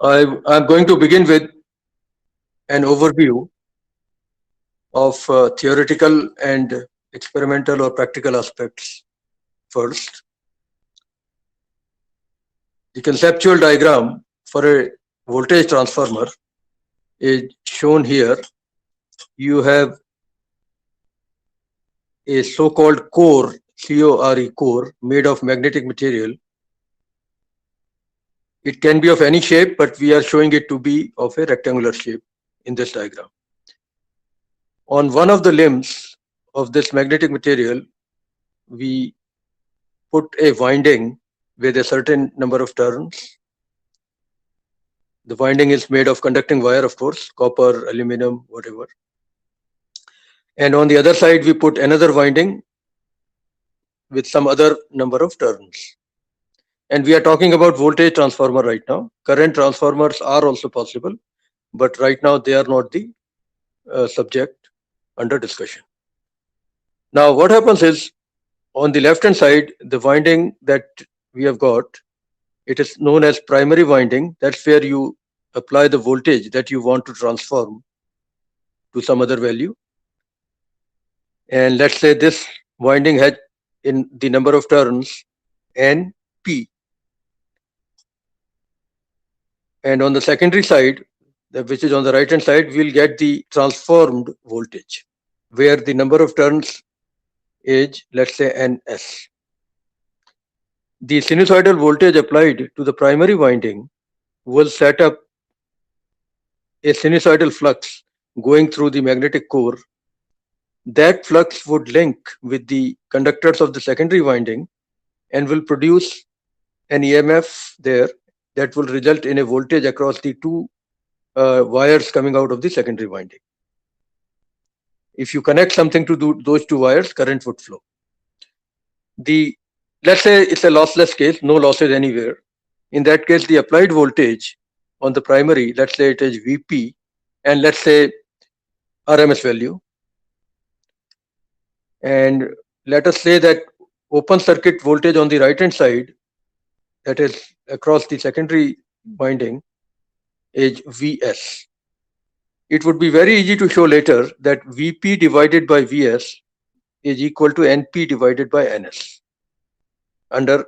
I'm going to begin with an overview of theoretical and experimental or practical aspects first. The conceptual diagram for a voltage transformer is shown here. You have a so-called core, CORE core, made of magnetic material. It can be of any shape, but we are showing it to be of a rectangular shape in this diagram. On one of the limbs of this magnetic material, we put a winding with a certain number of turns. The winding is made of conducting wire, of course, copper, aluminum, whatever. And on the other side, we put another winding with some other number of turns. And we are talking about voltage transformer right now. Current transformers are also possible, but right now they are not the subject under discussion. Now, what happens is, on the left hand side, the winding that we have got, it is known as primary winding. That's where you apply the voltage that you want to transform to some other value. And let's say this winding has in the number of turns N P. And on the secondary side, which is on the right hand side, we'll get the transformed voltage, where the number of turns is, let's say, Ns. The sinusoidal voltage applied to the primary winding will set up a sinusoidal flux going through the magnetic core. That flux would link with the conductors of the secondary winding and will produce an EMF there that will result in a voltage across the two wires coming out of the secondary winding. If you connect something to those two wires, current would flow. Let's say it's a lossless case, no losses anywhere. In that case, the applied voltage on the primary, let's say it is Vp, and let's say RMS value. And let us say that open circuit voltage on the right hand side, that is across the secondary winding, is Vs. It would be very easy to show later that Vp divided by Vs is equal to Np divided by Ns under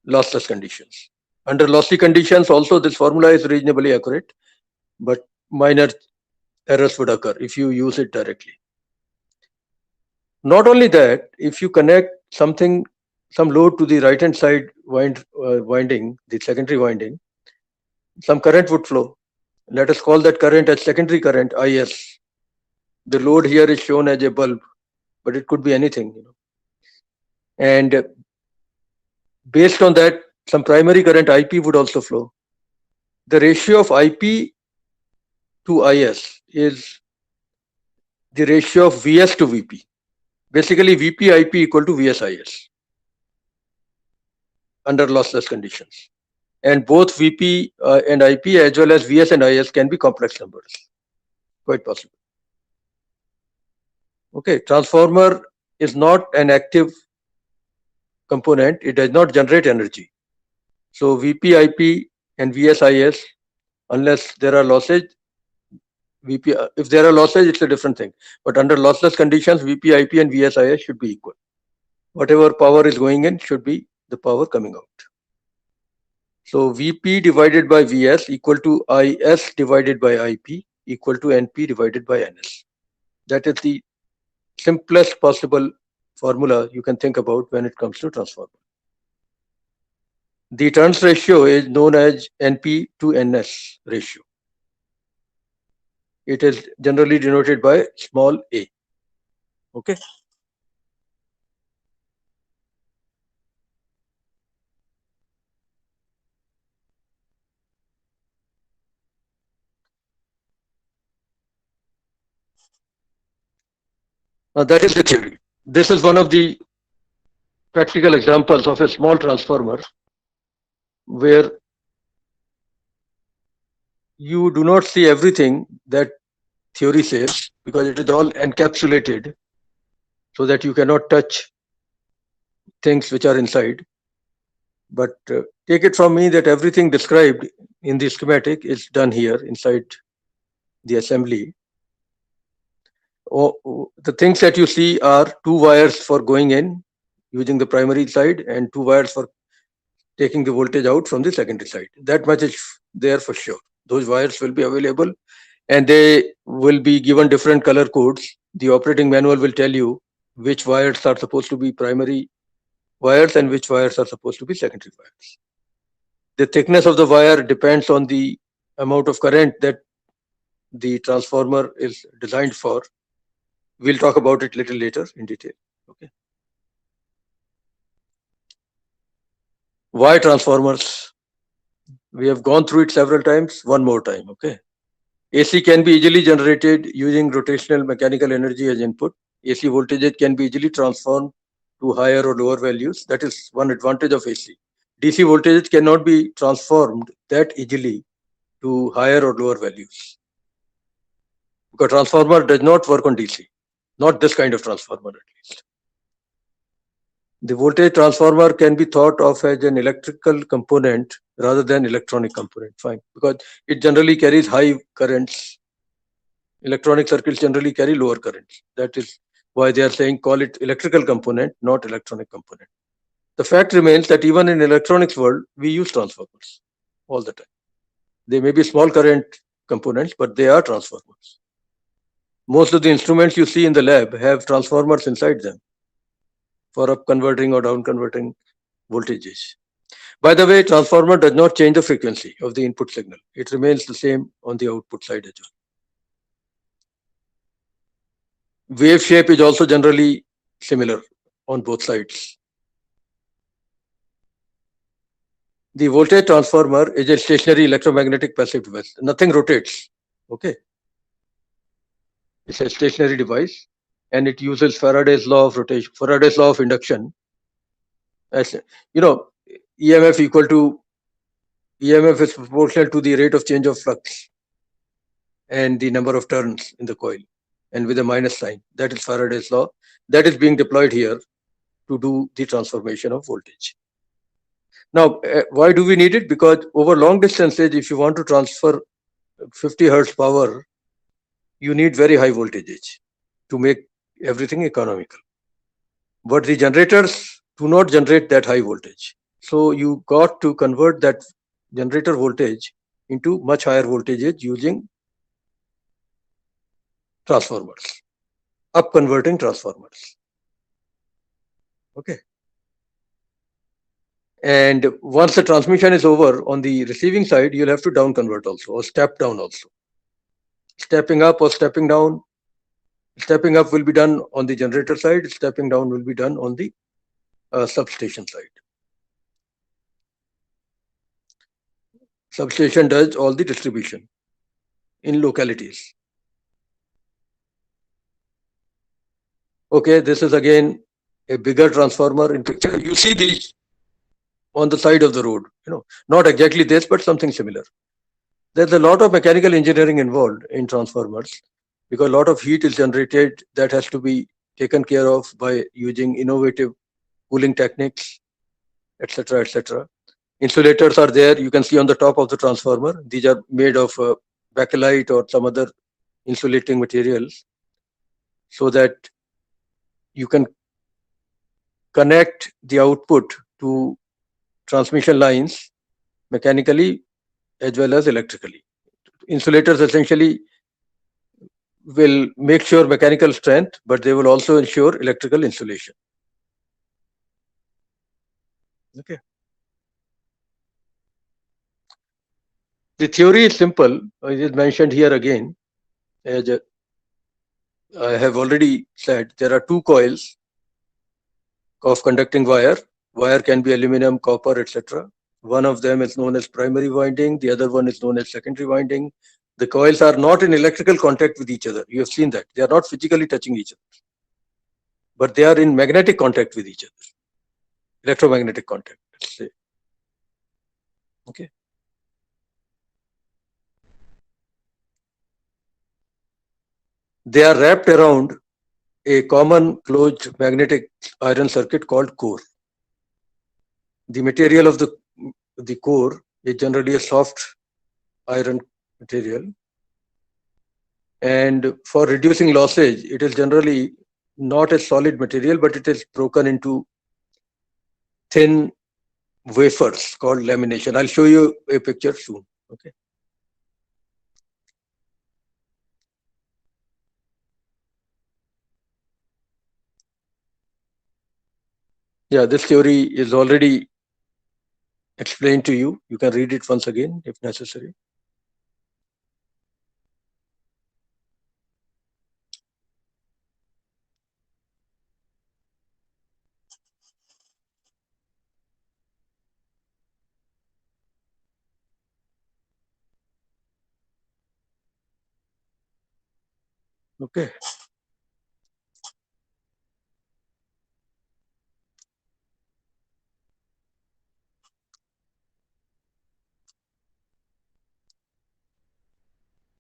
lossless conditions. Under lossy conditions also this formula is reasonably accurate, but minor errors would occur if you use it directly. Not only that, if you connect some load to the right hand side winding, the secondary winding, some current would flow. Let us call that current as secondary current, Is. The load here is shown as a bulb, but it could be anything. And based on that, some primary current Ip would also flow. The ratio of Ip to Is is the ratio of Vs to Vp. Basically, Vp Ip equal to Vs Is under lossless conditions. And both Vp and Ip as well as Vs and Is can be complex numbers. Quite possible. Okay, transformer is not an active component. It does not generate energy. So Vp Ip and Vs Is, unless there are losses, if there are losses, it's a different thing. But under lossless conditions, Vp Ip and Vs Is should be equal. Whatever power is going in should be the power coming out. So Vp divided by Vs equal to Is divided by Ip equal to Np divided by Ns. That is the simplest possible formula you can think about when it comes to transformer. The turns ratio is known as Np to Ns ratio. It is generally denoted by small a. Okay. Now that is the theory. This is one of the practical examples of a small transformer where you do not see everything that theory says because it is all encapsulated so that you cannot touch things which are inside. But take it from me that everything described in the schematic is done here inside the assembly. The things that you see are two wires for going in using the primary side and two wires for taking the voltage out from the secondary side. That much is there for sure. Those wires will be available and they will be given different color codes. The operating manual will tell you which wires are supposed to be primary wires and which wires are supposed to be secondary wires. The thickness of the wire depends on the amount of current that the transformer is designed for. We'll talk about it little later in detail. Okay. Why transformers? We have gone through it several times. One more time. Okay. AC can be easily generated using rotational mechanical energy as input. AC voltages can be easily transformed to higher or lower values. That is one advantage of AC. DC voltages cannot be transformed that easily to higher or lower values, because transformer does not work on DC, not this kind of transformer at least. The voltage transformer can be thought of as an electrical component rather than electronic component, fine, because it generally carries high currents. Electronic circuits generally carry lower currents. That is why they are saying call it electrical component, not electronic component. The fact remains that even in electronics world, we use transformers all the time. They may be small current components, but they are transformers. Most of the instruments you see in the lab have transformers inside them for up converting or down converting voltages. By the way, transformer does not change the frequency of the input signal. It remains the same on the output side as well. Wave shape is also generally similar on both sides. The voltage transformer is a stationary electromagnetic passive device. Nothing rotates. Okay. It's a stationary device and it uses Faraday's law of rotation, Faraday's law of induction. As you know, EMF is proportional to the rate of change of flux and the number of turns in the coil, and with a minus sign. That is Faraday's law. That is being deployed here to do the transformation of voltage. Now, why do we need it? Because over long distances, if you want to transfer 50 hertz power, you need very high voltages to make everything economical. But the generators do not generate that high voltage. So you got to convert that generator voltage into much higher voltages using transformers, up converting transformers. Okay. And once the transmission is over on the receiving side, you'll have to down convert also, or step down also. Stepping up or stepping down. Stepping up will be done on the generator side, stepping down will be done on the substation side. Substation does all the distribution in localities. Okay, this is again a bigger transformer in picture. You see these on the side of the road, not exactly this, but something similar. There's a lot of mechanical engineering involved in transformers because a lot of heat is generated that has to be taken care of by using innovative cooling techniques, etc., etc. Insulators are there. You can see on the top of the transformer. These are made of bakelite or some other insulating materials so that you can connect the output to transmission lines mechanically as well as electrically. Insulators essentially will make sure mechanical strength, but they will also ensure electrical insulation. Okay. The theory is simple. It is mentioned here again. As I have already said, there are two coils of conducting wire. Wire can be aluminum, copper, etc. One of them is known as primary winding. The other one is known as secondary winding. The coils are not in electrical contact with each other. You have seen that. They are not physically touching each other, but they are in magnetic contact with each other. Electromagnetic contact, let's say. Okay. They are wrapped around a common closed magnetic iron circuit called core. The material of the core is generally a soft iron material. And for reducing losses, it is generally not a solid material, but it is broken into thin wafers called lamination. I'll show you a picture soon. Okay. Yeah, this theory is already explained to you. You can read it once again if necessary. Okay.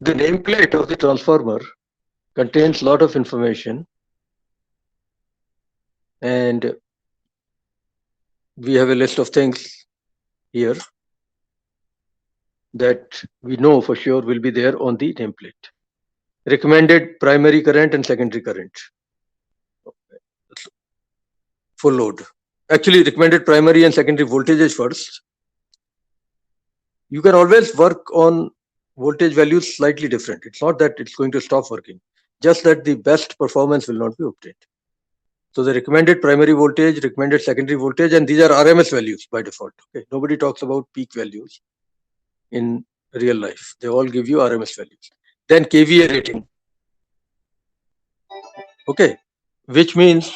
The nameplate of the transformer contains a lot of information, and we have a list of things here that we know for sure will be there on the nameplate. Recommended primary current and secondary current, full load. Actually, recommended primary and secondary voltages first. You can always work on voltage values slightly different. It's not that it's going to stop working, just that the best performance will not be obtained. So the recommended primary voltage, recommended secondary voltage, and these are RMS values by default. Okay, nobody talks about peak values in real life. They all give you RMS values. Then KVA rating. Okay, which means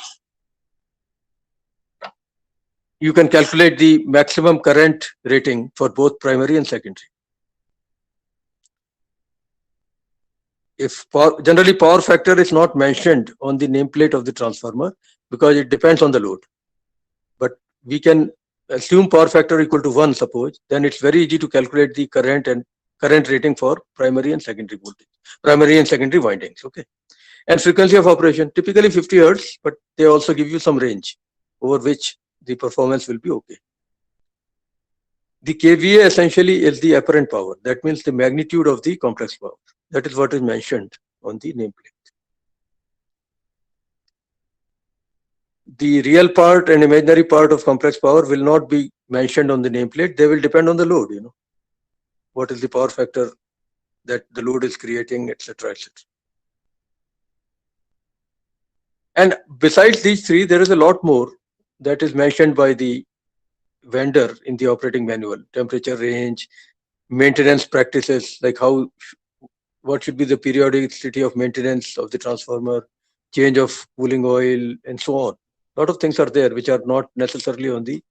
you can calculate the maximum current rating for both primary and secondary. If generally power factor is not mentioned on the nameplate of the transformer because it depends on the load. But we can assume power factor equal to 1, suppose, then it's very easy to calculate the current rating for primary and secondary voltage, primary and secondary windings. Okay. And frequency of operation, typically 50 hertz, but they also give you some range over which the performance will be okay. The kVA essentially is the apparent power. That means the magnitude of the complex power. That is what is mentioned on the nameplate. The real part and imaginary part of complex power will not be mentioned on the nameplate. They will depend on the load, what is the power factor that the load is creating, etc., etc. And besides these three, there is a lot more that is mentioned by the vendor in the operating manual: temperature range, maintenance practices, like what should be the periodicity of maintenance of the transformer, change of cooling oil, and so on. A lot of things are there which are not necessarily on the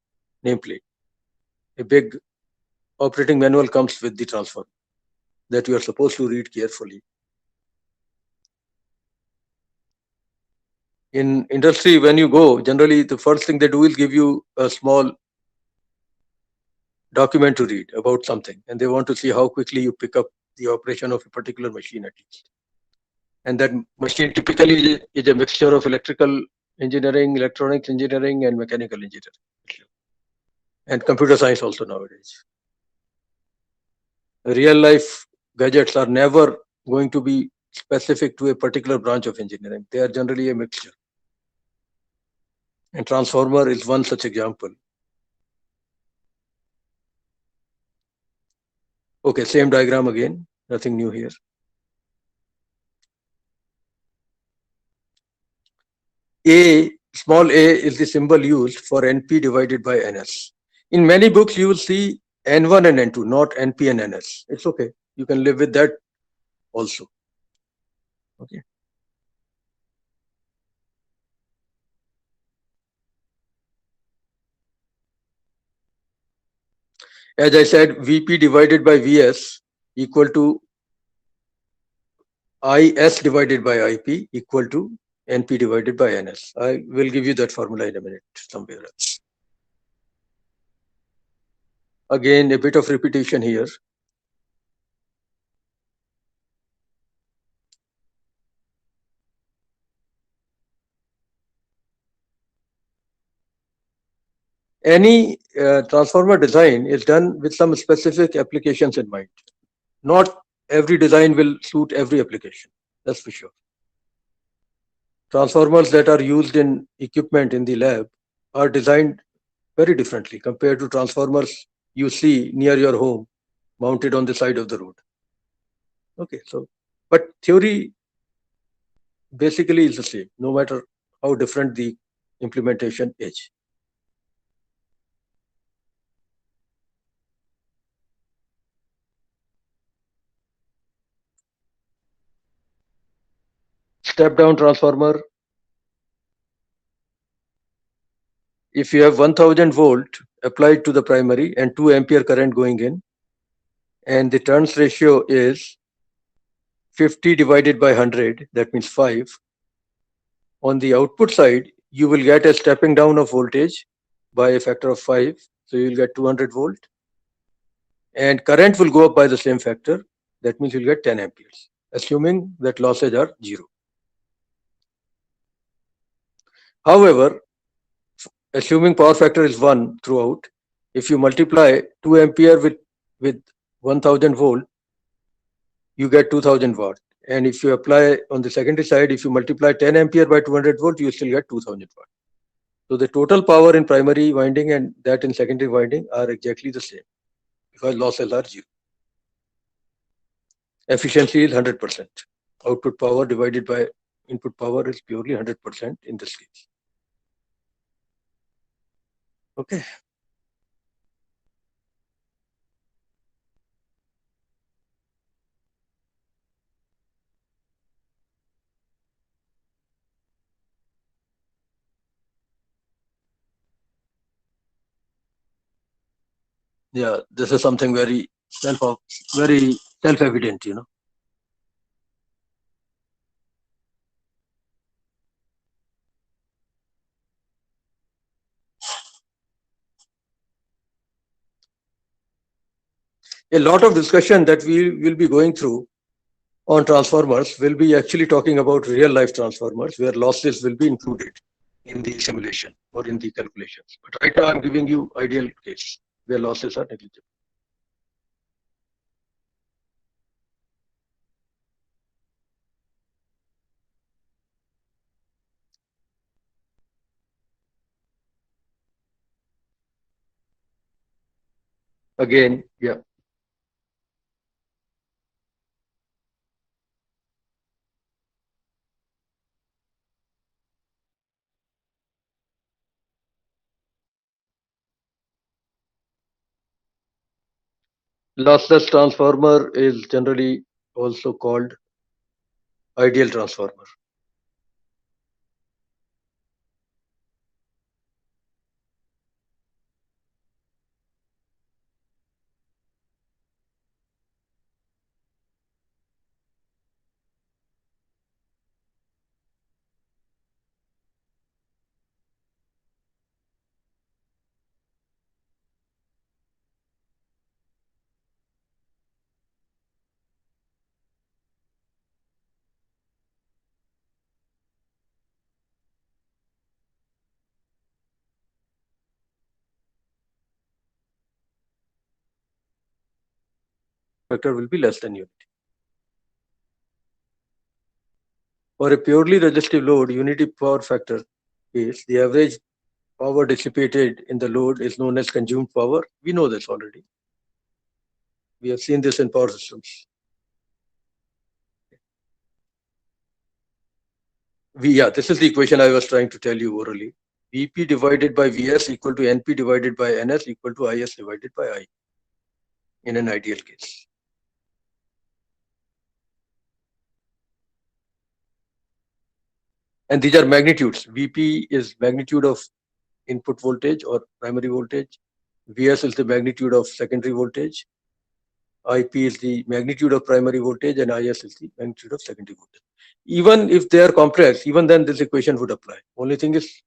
nameplate. A big operating manual comes with the transformer that you are supposed to read carefully. In industry, when you go, generally the first thing they do is give you a small document to read about something, and they want to see how quickly you pick up the operation of a particular machine at least. And that machine typically is a mixture of electrical engineering, electronics engineering, and mechanical engineering, and computer science also nowadays. Real life gadgets are never going to be specific to a particular branch of engineering. They are generally a mixture. And transformer is one such example. Okay, same diagram again, nothing new here. A, small a is the symbol used for NP divided by NS. In many books, you will see N1 and N2, not NP and NS. It's okay. You can live with that also. Okay. As I said, Vp divided by Vs equal to Is divided by Ip equal to Np divided by Ns. I will give you that formula in a minute somewhere else. Again, a bit of repetition here. any transformer design is done with some specific applications in mind. Not every design will suit every application, that's for sure. Transformers that are used in equipment in the lab are designed very differently compared to transformers you see near your home mounted on the side of the road. Okay, so, but theory basically is the same, no matter how different the implementation is. Step down transformer, if you have 1000 volt applied to the primary and 2 ampere current going in, and the turns ratio is 50 divided by 100, that means 5. On the output side, you will get a stepping down of voltage by a factor of 5. So you will get 200 volt. And current will go up by the same factor. That means you'll get 10 amperes, assuming that losses are 0. However, assuming power factor is 1 throughout, if you multiply 2 ampere with 1000 volt, you get 2000 watt. And if you apply on the secondary side, if you multiply 10 ampere by 200 volt, you still get 2000 watt. So the total power in primary winding and that in secondary winding are exactly the same because losses are 0. Efficiency is 100%. Output power divided by input power is purely 100% in this case. Okay. Yeah, this is something very self-evident, you know. A lot of discussion that we will be going through on transformers will be actually talking about real life transformers where losses will be included in the simulation or in the calculations. But right now I'm giving you ideal case where losses are negligible. Again, yeah. Lossless transformer is generally also called ideal transformer. Factor will be less than unity. For a purely resistive load, unity power factor is the average power dissipated in the load is known as consumed power. We know this already. We have seen this in power systems. This is the equation I was trying to tell you orally. Vp divided by Vs equal to Np divided by Ns equal to Is divided by I in an ideal case. And these are magnitudes. Vp is magnitude of input voltage or primary voltage. Vs is the magnitude of secondary voltage. Ip is the magnitude of primary voltage and Is is the magnitude of secondary voltage. Even if they are complex, even then this equation would apply. Only thing is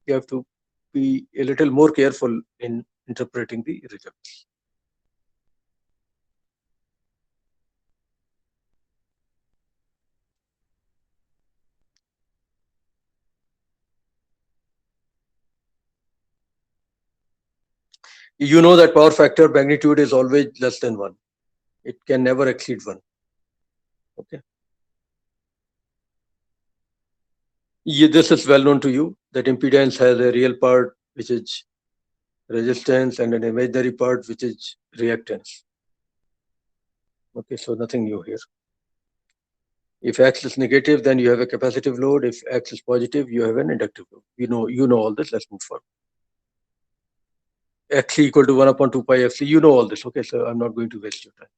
you have to be a little more careful in interpreting the results. You know that power factor magnitude is always less than 1. It can never exceed 1. Okay. This is well known to you that impedance has a real part which is resistance and an imaginary part which is reactance. Okay, so nothing new here. If X is negative, then you have a capacitive load. If X is positive, you have an inductive load. You know all this. Let's move forward. Xc equal to 1 upon 2 pi Fc. You know all this. Okay, so I'm not going to waste your time.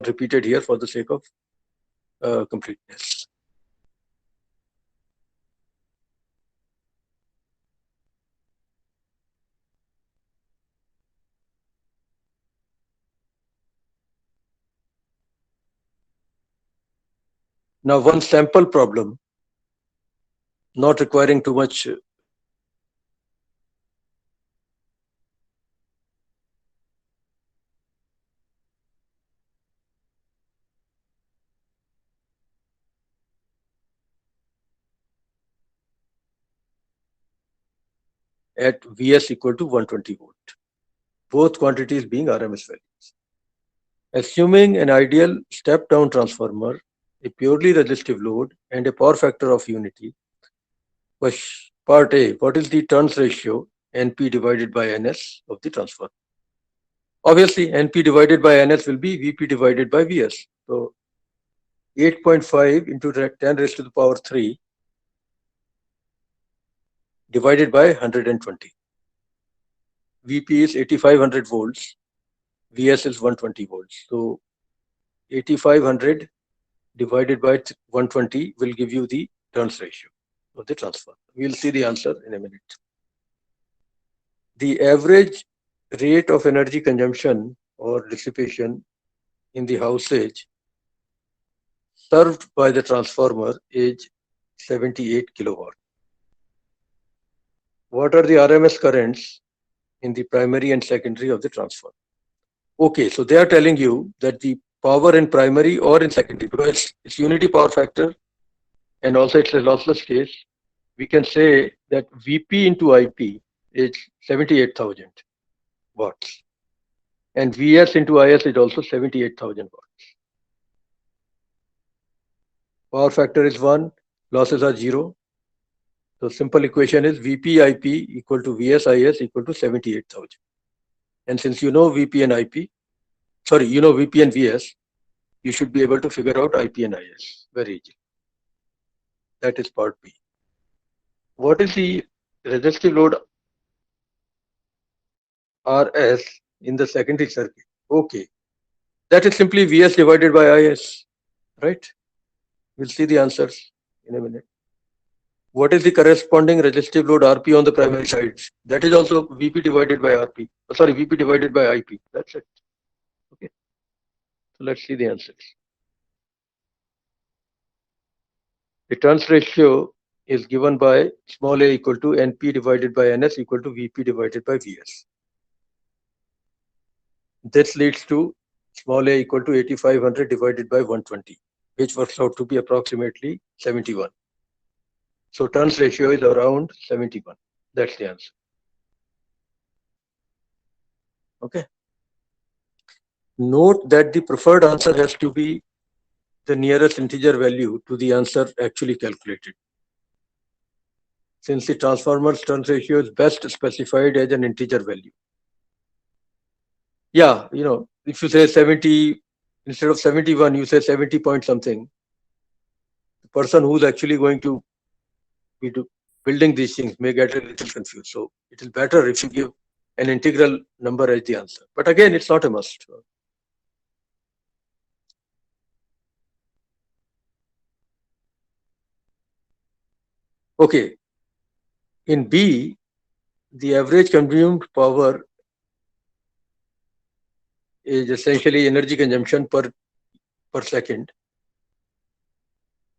Repeated here for the sake of completeness. Now, one sample problem, not requiring too much at Vs equal to 120 volt, both quantities being RMS values. Assuming an ideal step-down transformer, a purely resistive load, and a power factor of unity, part A, what is the turns ratio Np divided by Ns of the transformer? Obviously, Np divided by Ns will be Vp divided by Vs. So 8.5 into 10 raised to the power 3 divided by 120. Vp is 8500 volts, Vs is 120 volts. So 8500 divided by 120 will give you the turns ratio of the transformer. We'll see the answer in a minute. The average rate of energy consumption or dissipation in the housage served by the transformer is 78 kilowatt. What are the RMS currents in the primary and secondary of the transformer? Okay, so they are telling you that the power in primary or in secondary, because it's unity power factor and also it's a lossless case, we can say that Vp into Ip is 78,000 watts and Vs into Is is also 78,000 watts. Power factor is 1, losses are 0. So simple equation is Vp Ip equal to Vs Is equal to 78,000. And since you know Vp and Ip, you know Vp and Vs, you should be able to figure out Ip and Is very easily. That is part B. What is the resistive load Rs in the secondary circuit? Okay, that is simply Vs divided by Is, right? We'll see the answers in a minute. What is the corresponding resistive load Rp on the primary side? That is also Vp divided by Rp. Vp divided by Ip. That's it. Okay. So let's see the answers. The turns ratio is given by small a equal to Np divided by Ns equal to Vp divided by Vs. This leads to small a equal to 8500 divided by 120, which works out to be approximately 71. So turns ratio is around 71. That's the answer. Okay. Note that the preferred answer has to be the nearest integer value to the answer actually calculated. Since the transformer's turns ratio is best specified as an integer value. Yeah, if you say 70, instead of 71, you say 70 point something. The person who's actually going to be building these things may get a little confused. So it is better if you give an integral number as the answer. But again, it's not a must. Okay. In B, the average consumed power is essentially energy consumption per second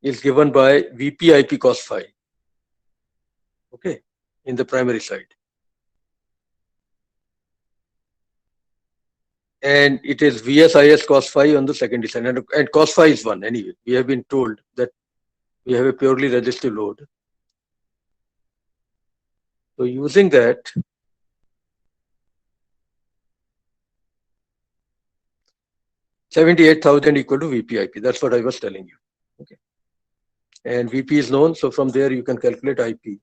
is given by Vp Ip cos phi. Okay, in the primary side. and it is VSIS cos phi on the secondary side, and cos phi is 1 anyway. We have been told that we have a purely resistive load. So using that, 78,000 equal to VPIP. That's what I was telling you. Okay. And VP is known, so from there you can calculate IP.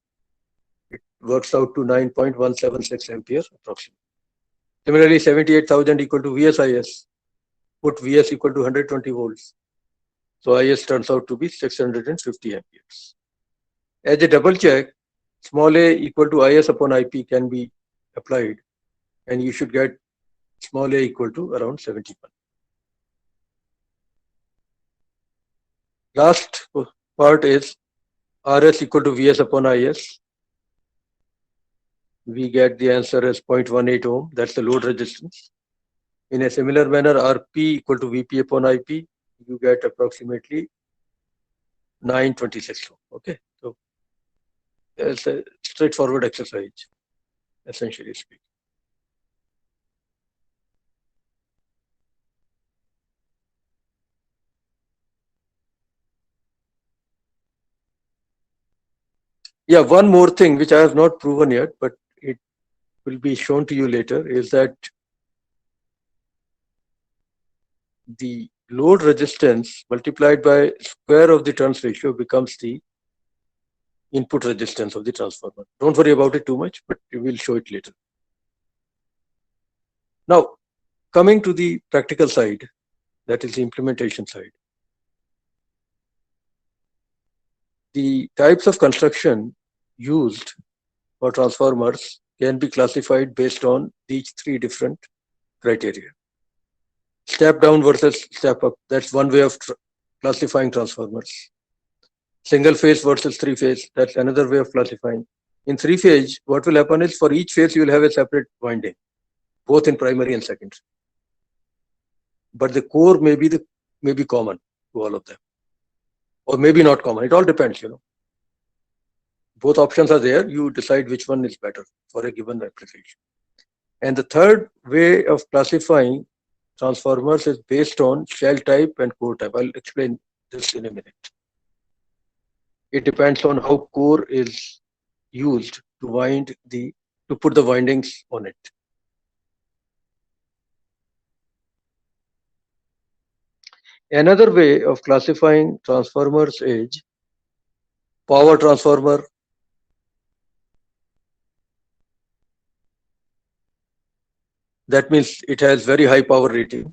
It works out to 9.176 ampere approximately. Similarly, 78,000 equal to VSIS. Put VS equal to 120 volts. So IS turns out to be 650 amperes. As a double check, small a equal to IS upon IP can be applied, and you should get small a equal to around 71. Last part is RS equal to VS upon IS. We get the answer as 0.18 ohm. That's the load resistance. In a similar manner, RP equal to VP upon IP, you get approximately 926 ohm. Okay, so it's a straightforward exercise, essentially speaking. Yeah, one more thing which I have not proven yet, but it will be shown to you later, is that the load resistance multiplied by square of the turns ratio becomes the input resistance of the transformer. Don't worry about it too much, but we will show it later. Now, coming to the practical side, that is the implementation side. The types of construction used for transformers can be classified based on these three different criteria. Step down versus step up, that's one way of classifying transformers. Single phase versus three phase, that's another way of classifying. In three phase, what will happen is for each phase you will have a separate winding, both in primary and secondary. But the core may be common to all of them, or maybe not common. It all depends, Both options are there. You decide which one is better for a given application. And the third way of classifying transformers is based on shell type and core type. I'll explain this in a minute. It depends on how core is used to put the windings on it. Another way of classifying transformers is power transformer, that means it has very high power rating.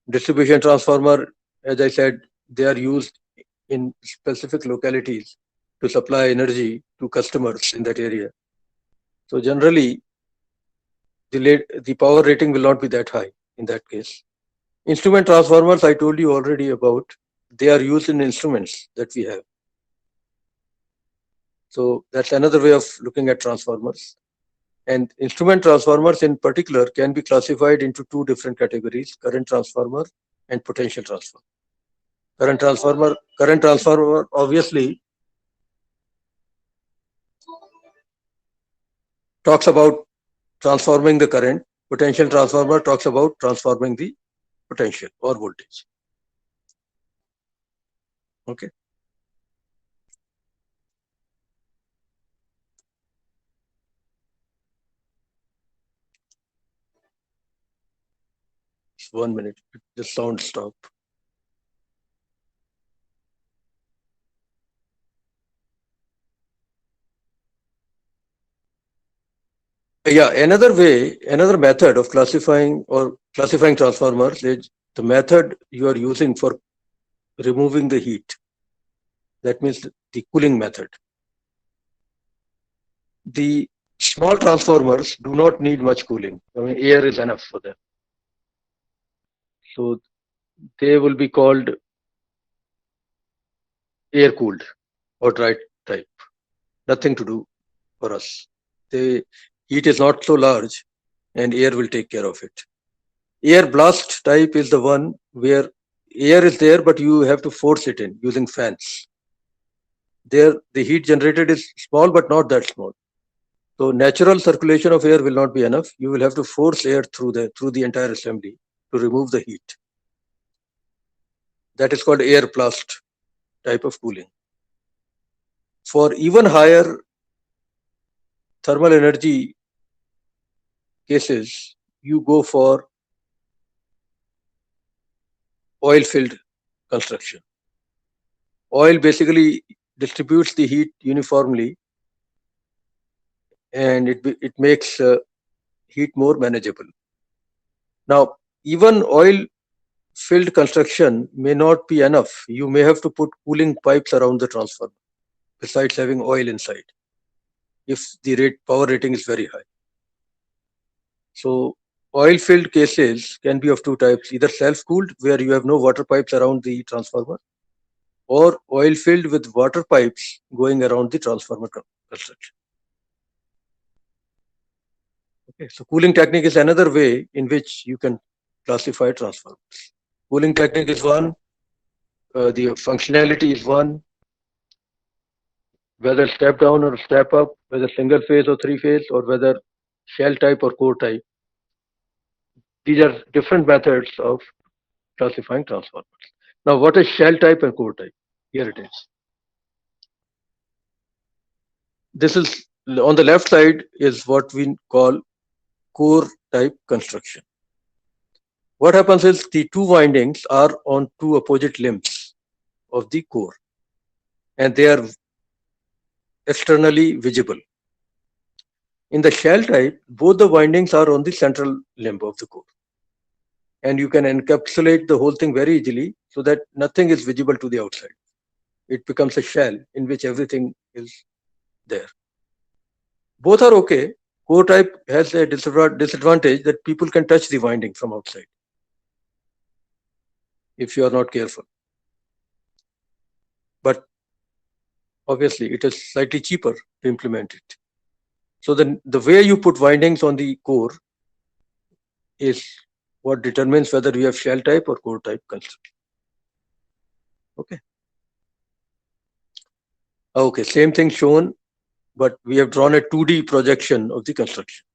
Distribution transformer, as I said, they are used in specific localities to supply energy to customers in that area. So generally, the power rating will not be that high in that case. Instrument transformers, I told you already about, they are used in instruments that we have. So that's another way of looking at transformers. And instrument transformers in particular can be classified into two different categories: current transformer and potential transformer. Current transformer obviously talks about transforming the current. Potential transformer talks about transforming the potential or voltage. Okay. Just 1 minute. The sound stop. Yeah, another method of classifying transformers is the method you are using for removing the heat. That means the cooling method. The small transformers do not need much cooling. I mean, air is enough for them. So they will be called air cooled or dry type. Nothing to do for us. The heat is not so large and air will take care of it. Air blast type is the one where air is there, but you have to force it in using fans. There, the heat generated is small, but not that small. So natural circulation of air will not be enough. You will have to force air through the entire assembly to remove the heat. That is called air blast type of cooling. For even higher thermal energy cases, you go for oil-filled construction. Oil basically distributes the heat uniformly, and it makes heat more manageable. Now, even oil-filled construction may not be enough. You may have to put cooling pipes around the transformer besides having oil inside, if the power rating is very high. So oil-filled cases can be of two types, either self-cooled, where you have no water pipes around the transformer, or oil-filled with water pipes going around the transformer construction. Okay, so cooling technique is another way in which you can classify transformers. Cooling technique is one, the functionality is one, whether step down or step up, whether single phase or three phase, or whether shell type or core type. These are different methods of classifying transformers. Now, what is shell type and core type? Here it is. This is on the left side is what we call core type construction. What happens is the two windings are on two opposite limbs of the core, and they are externally visible. In the shell type, both the windings are on the central limb of the core, and you can encapsulate the whole thing very easily so that nothing is visible to the outside. It becomes a shell in which everything is there. Both are okay. Core type has a disadvantage that people can touch the winding from outside if you are not careful. But obviously, it is slightly cheaper to implement it. So the way you put windings on the core is what determines whether you have shell type or core type construction. Okay. Okay, same thing shown, but we have drawn a 2D projection of the construction.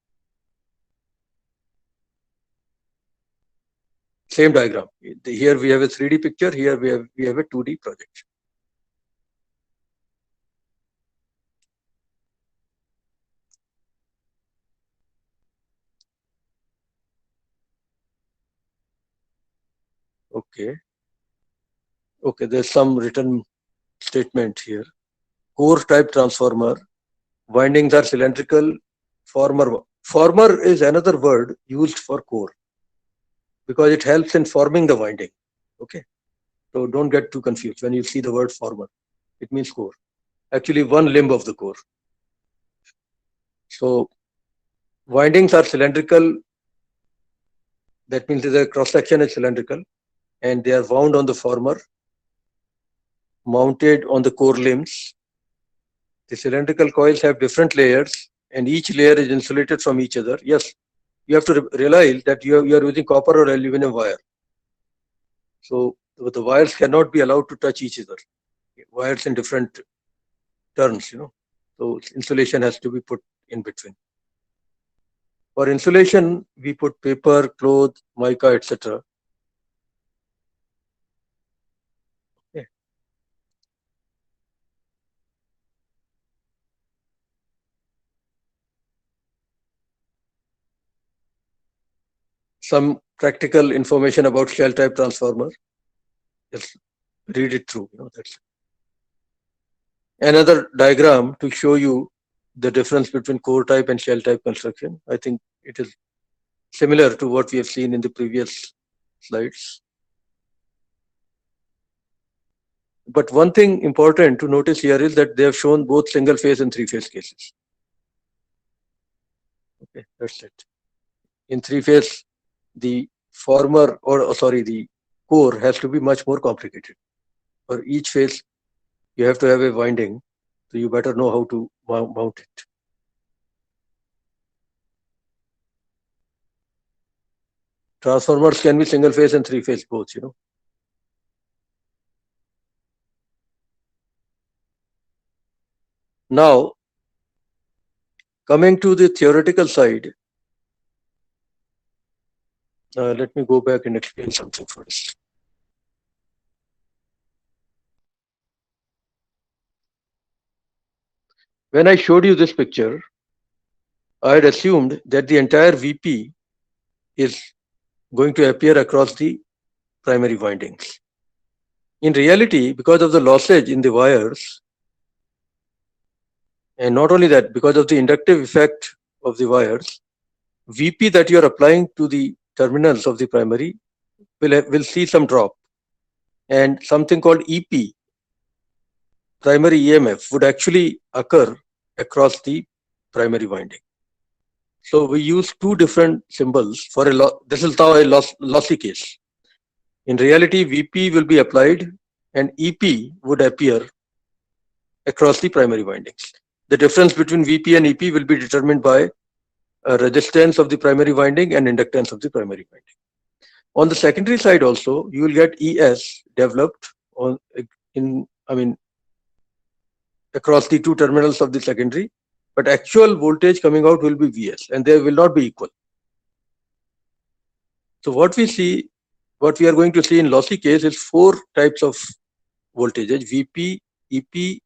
Same diagram. Here we have a 3D picture. Here we have a 2D projection. Okay. Okay, there's some written statement here. Core type transformer, windings are cylindrical. Former is another word used for core because it helps in forming the winding. Okay. So don't get too confused when you see the word former. It means core. Actually, one limb of the core. So windings are cylindrical. That means the cross section is cylindrical, and they are wound on the former, mounted on the core limbs. The cylindrical coils have different layers, and each layer is insulated from each other. Yes, you have to realize that you are using copper or aluminum wire. So the wires cannot be allowed to touch each other. Wires in different turns, So insulation has to be put in between. For insulation, we put paper, cloth, mica, etc. Okay. Some practical information about shell type transformer. Just read it through. That's it. Another diagram to show you the difference between core type and shell type construction. I think it is similar to what we have seen in the previous slides. But one thing important to notice here is that they have shown both single phase and three phase cases. Okay, that's it. In three phase, the the core has to be much more complicated. For each phase, you have to have a winding, so you better know how to mount it. Transformers can be single phase and three phase both, Now, Coming to the theoretical side, let me go back and explain something first. When I showed you this picture, I had assumed that the entire VP is going to appear across the primary windings. In reality, because of the lossage in the wires, and not only that, because of the inductive effect of the wires, VP that you are applying to the terminals of the primary will see some drop, and something called EP, primary EMF, would actually occur across the primary winding. So we use two different symbols for this is now a lossy case. In reality, VP will be applied and EP would appear across the primary windings. The difference between VP and EP will be determined by resistance of the primary winding and inductance of the primary winding. On the secondary side also, you will get ES developed across the two terminals of the secondary, but actual voltage coming out will be VS, and they will not be equal. So what we are going to see in lossy case is four types of voltages: VP, EP,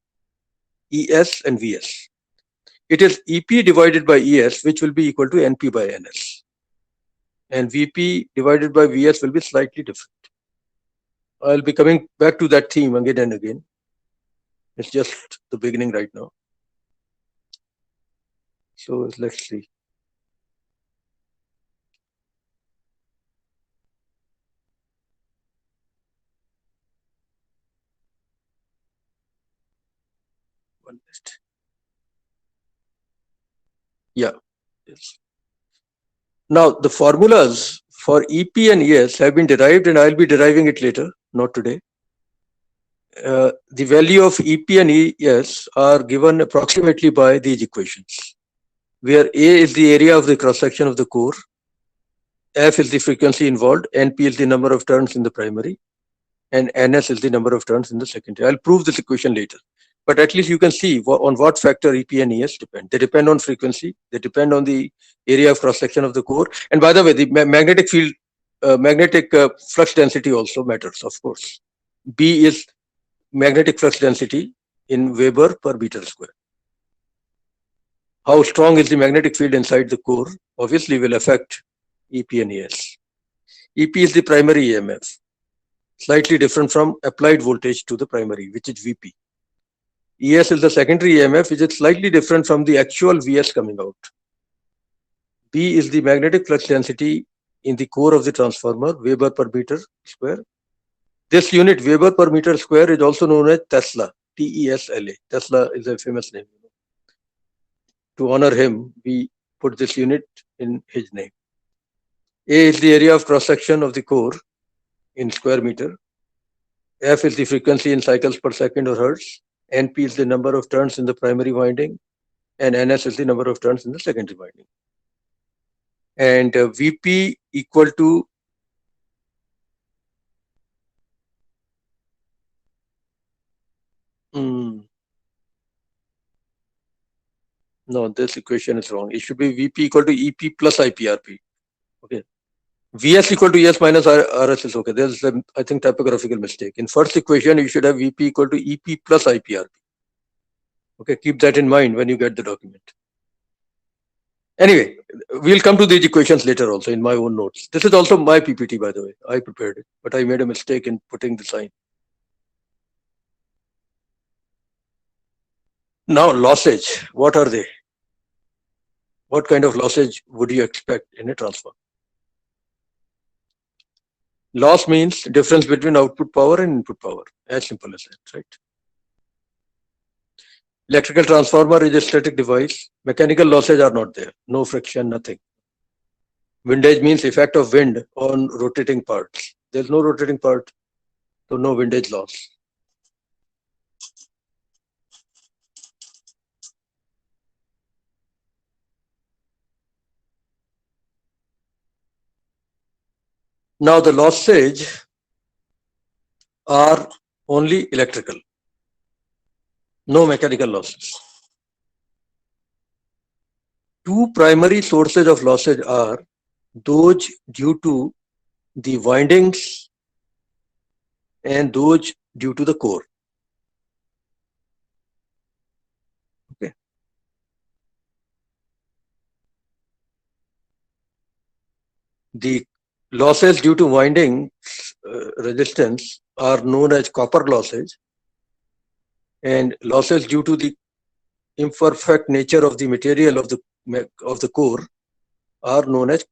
ES, and VS. It is EP divided by ES, which will be equal to NP by NS. And VP divided by VS will be slightly different. I'll be coming back to that theme again and again. It's just the beginning right now. So let's see. One minute. Yeah. Yes. Now the formulas for EP and ES have been derived, and I'll be deriving it later, not today. The value of EP and ES are given approximately by these equations, where A is the area of the cross-section of the core, F is the frequency involved, NP is the number of turns in the primary, and NS is the number of turns in the secondary. I'll prove this equation later. But at least you can see on what factor EP and ES depend. They depend on frequency, they depend on the area of cross-section of the core. And by the way, the magnetic field, magnetic flux density also matters, of course. B is magnetic flux density in Weber per meter square. How strong is the magnetic field inside the core obviously will affect EP and ES. EP is the primary EMF, slightly different from applied voltage to the primary, which is VP. ES is the secondary EMF, which is slightly different from the actual VS coming out. B is the magnetic flux density in the core of the transformer, Weber per meter square. This unit, Weber per meter square, is also known as Tesla, T-E-S-L-A. Tesla is a famous name. To honor him, we put this unit in his name. A is the area of cross-section of the core in square meter. F is the frequency in cycles per second or hertz. NP is the number of turns in the primary winding, and NS is the number of turns in the secondary winding. And VP equal to no, this equation is wrong. It should be VP equal to EP plus IPRP. Okay. VS equal to ES minus RS is okay. There's a, I think, typographical mistake. In first equation, you should have VP equal to EP plus IPRP. Okay, keep that in mind when you get the document. Anyway, we'll come to these equations later also in my own notes. This is also my PPT, by the way. I prepared it, but I made a mistake in putting the sign. Now, lossage, what are they? What kind of lossage would you expect in a transformer? Loss means difference between output power and input power. As simple as that, right? Electrical transformer is a static device. Mechanical losses are not there. No friction, nothing. Windage means effect of wind on rotating parts. There's no rotating part, so no windage loss. Now the lossage are only electrical, no mechanical losses. two primary sources of losses are those due to the windings and those due to the core. Okay. The losses due to winding resistance are known as copper losses, and losses due to the imperfect nature of the material of the core are known as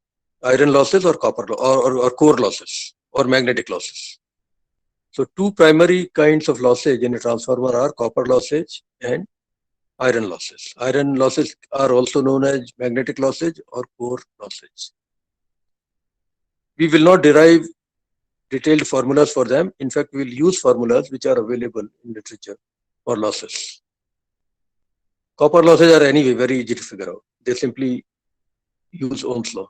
iron losses or or core losses or magnetic losses. So two primary kinds of losses in a transformer are copper losses and iron losses. Iron losses are also known as magnetic losses or core losses. We will not derive detailed formulas for them. In fact, we will use formulas which are available in literature for losses. Copper losses are anyway very easy to figure out. They simply use Ohm's law.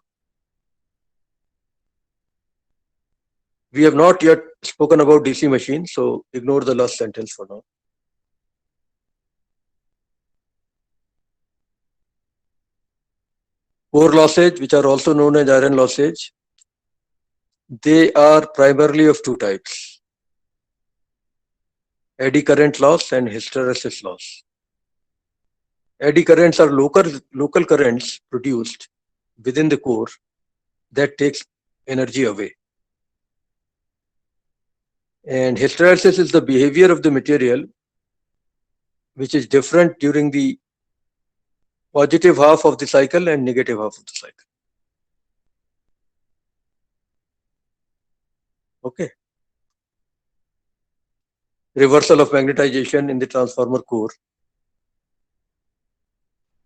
We have not yet spoken about DC machines, so ignore the last sentence for now. Core losses, which are also known as iron losses, they are primarily of two types: eddy current loss and hysteresis loss. Eddy currents are local currents produced within the core that takes energy away. And hysteresis is the behavior of the material which is different during the positive half of the cycle and negative half of the cycle. Okay. Reversal of magnetization in the transformer core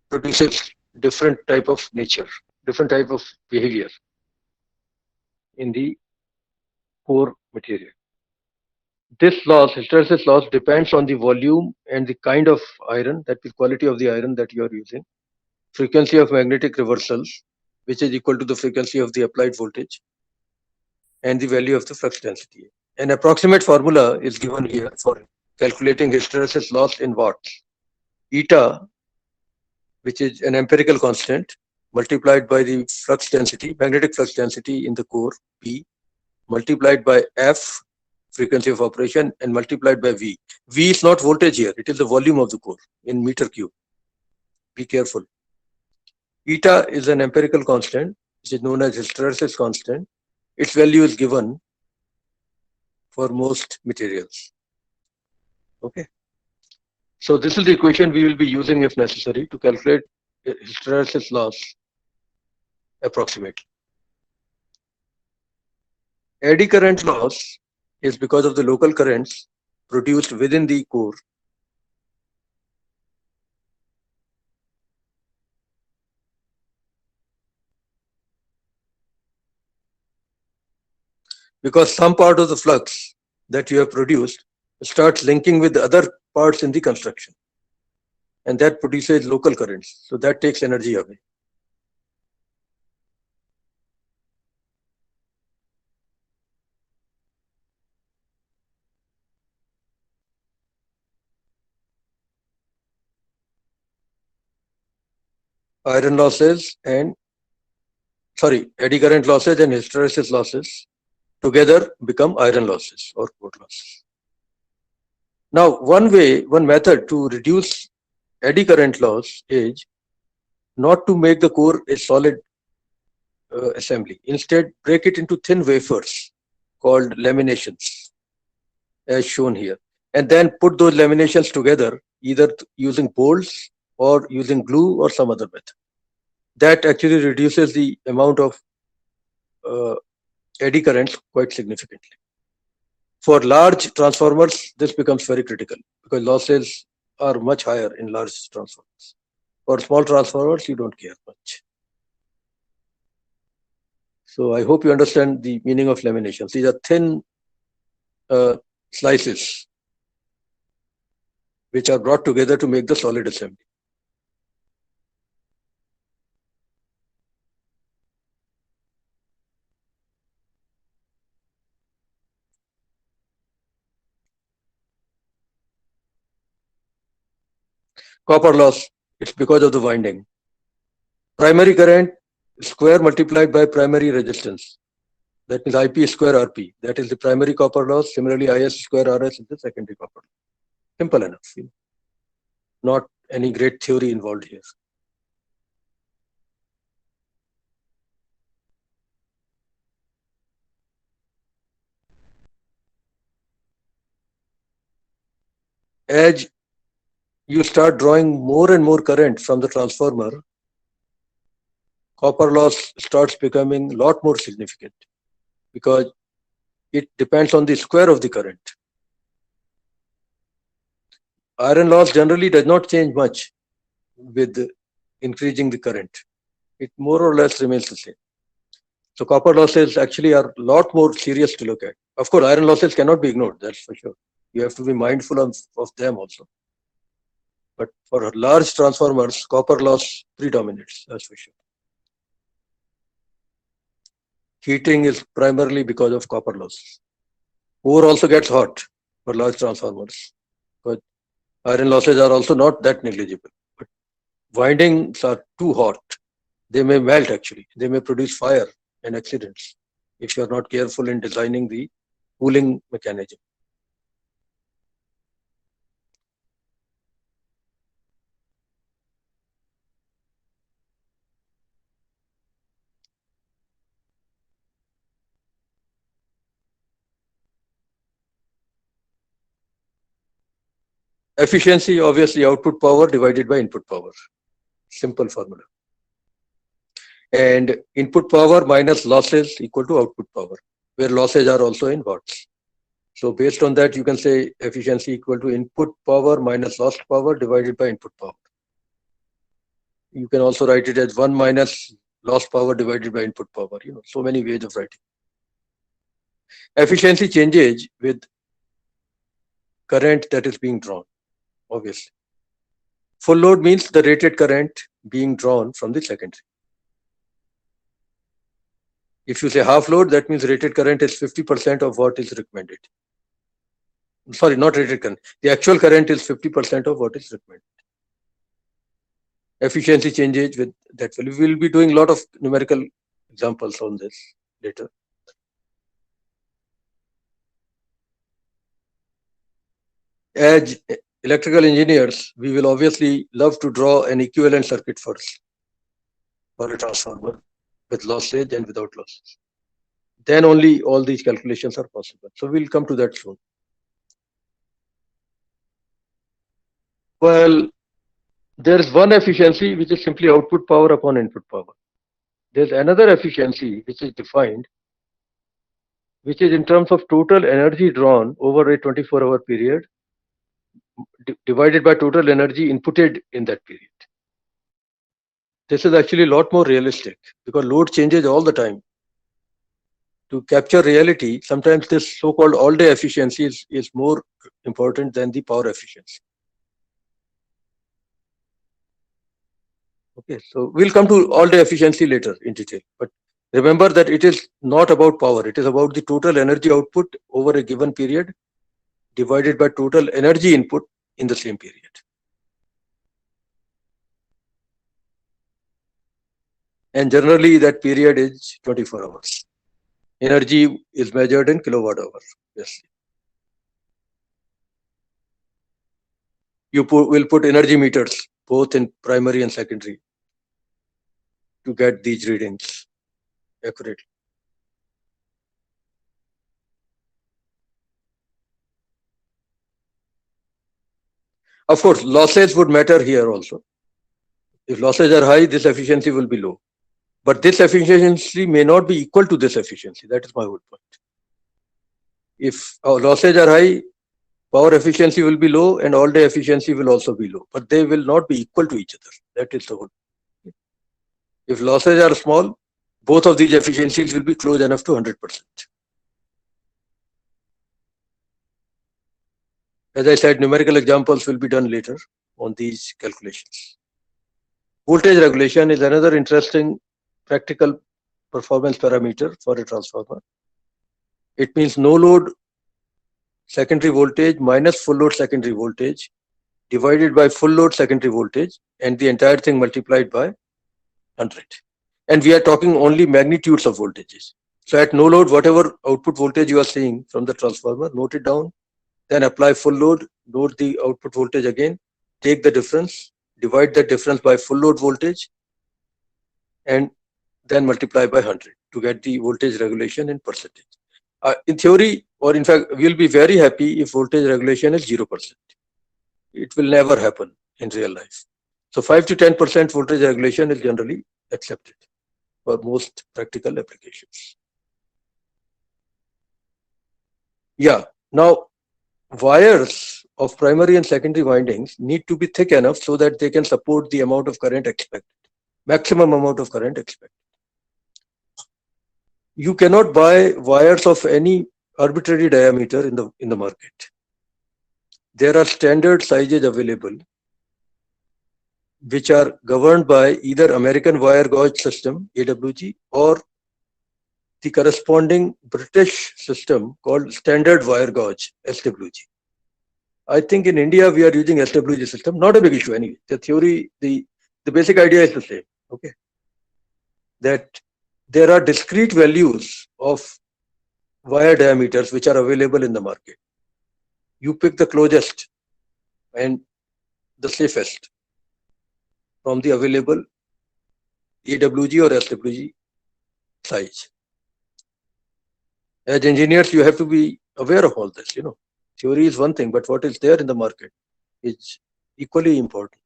produces different type of nature, different type of behavior in the core material. This loss, hysteresis loss, depends on the volume and the kind of iron, that is quality of the iron that you are using, frequency of magnetic reversals, which is equal to the frequency of the applied voltage, and the value of the flux density. An approximate formula is given here for calculating hysteresis loss in watts. Eta, which is an empirical constant, multiplied by the flux density, magnetic flux density in the core, P, multiplied by F, frequency of operation, and multiplied by V. V is not voltage here, it is the volume of the core in meter cube. Be careful. Eta is an empirical constant, which is known as hysteresis constant. Its value is given for most materials. Okay. So this is the equation we will be using if necessary to calculate hysteresis loss approximately. Eddy current loss is because of the local currents produced within the core. Because some part of the flux that you have produced starts linking with the other parts in the construction, and that produces local currents. So that takes energy away. Iron losses and eddy current losses and hysteresis losses together become iron losses or core losses. Now, one method to reduce eddy current loss is not to make the core a solid assembly. Instead, break it into thin wafers called laminations, as shown here, and then put those laminations together, either using bolts or using glue or some other method. That actually reduces the amount of eddy currents quite significantly. For large transformers, this becomes very critical because losses are much higher in large transformers. For small transformers, you don't care much. So I hope you understand the meaning of laminations. These are thin slices which are brought together to make the solid assembly. Copper loss, it's because of the winding. primary current square multiplied by primary resistance. That means IP square RP. That is the primary copper loss. Similarly, IS square RS is the secondary copper loss. Simple enough. Not any great theory involved here. As you start drawing more and more current from the transformer, copper loss starts becoming a lot more significant because it depends on the square of the current. Iron loss generally does not change much with increasing the current. It more or less remains the same. So copper losses actually are a lot more serious to look at. Of course, iron losses cannot be ignored, that's for sure. You have to be mindful of them also. But for large transformers, copper loss predominates, that's for sure. Heating is primarily because of copper loss. Ore also gets hot for large transformers, but iron losses are also not that negligible. But windings are too hot. They may melt actually. They may produce fire and accidents if you are not careful in designing the cooling mechanism. Efficiency, obviously output power divided by input power. Simple formula. And input power minus losses equal to output power, where losses are also in watts. So based on that, you can say efficiency equal to input power minus lost power divided by input power. You can also write it as 1 minus lost power divided by input power. So many ways of writing. Efficiency changes with current that is being drawn, obviously. Full load means the rated current being drawn from the secondary. If you say half load, that means rated current is 50% of what is recommended. Sorry, not rated current. The actual current is 50% of what is recommended. Efficiency changes with that value. We will be doing a lot of numerical examples on this later. As electrical engineers, we will obviously love to draw an equivalent circuit first for a transformer with losses and without losses. Then only all these calculations are possible. So we'll come to that soon. Well, there is one efficiency which is simply output power upon input power. There's another efficiency which is defined, which is in terms of total energy drawn over a 24-hour period divided by total energy inputted in that period. This is actually a lot more realistic because load changes all the time. To capture reality, sometimes this so-called all-day efficiency is more important than the power efficiency. Okay, so we'll come to all-day efficiency later in detail. But remember that it is not about power. It is about the total energy output over a given period divided by total energy input in the same period. And generally that period is 24 hours. Energy is measured in kilowatt hours. Yes. You will put energy meters both in primary and secondary to get these readings accurately. Of course, losses would matter here also. If losses are high, this efficiency will be low. But this efficiency may not be equal to this efficiency. That is my whole point. If our losses are high, power efficiency will be low and all-day efficiency will also be low. But they will not be equal to each other. That is the whole point. If losses are small, both of these efficiencies will be close enough to 100%. As I said, numerical examples will be done later on these calculations. Voltage regulation is another interesting practical performance parameter for a transformer. It means no load secondary voltage minus full load secondary voltage divided by full load secondary voltage and the entire thing multiplied by 100. And we are talking only magnitudes of voltages. So at no load, whatever output voltage you are seeing from the transformer, note it down, then apply full load, note the output voltage again, take the difference, divide that difference by full load voltage, and then multiply by 100 to get the voltage regulation in percentage. In theory, or in fact, we'll be very happy if voltage regulation is 0%. It will never happen in real life. So 5 to 10% voltage regulation is generally accepted for most practical applications. Yeah, now wires of primary and secondary windings need to be thick enough so that they can support the amount of current expected, maximum amount of current expected. You cannot buy wires of any arbitrary diameter in the market. There are standard sizes available which are governed by either American wire gauge system, AWG, or the corresponding British system called standard wire gauge, SWG. I think in India we are using SWG system, not a big issue anyway. The theory, the basic idea is the same, okay? That there are discrete values of wire diameters which are available in the market. You pick the closest and the safest from the available AWG or SWG size. As engineers, you have to be aware of all this, Theory is one thing, but what is there in the market is equally important.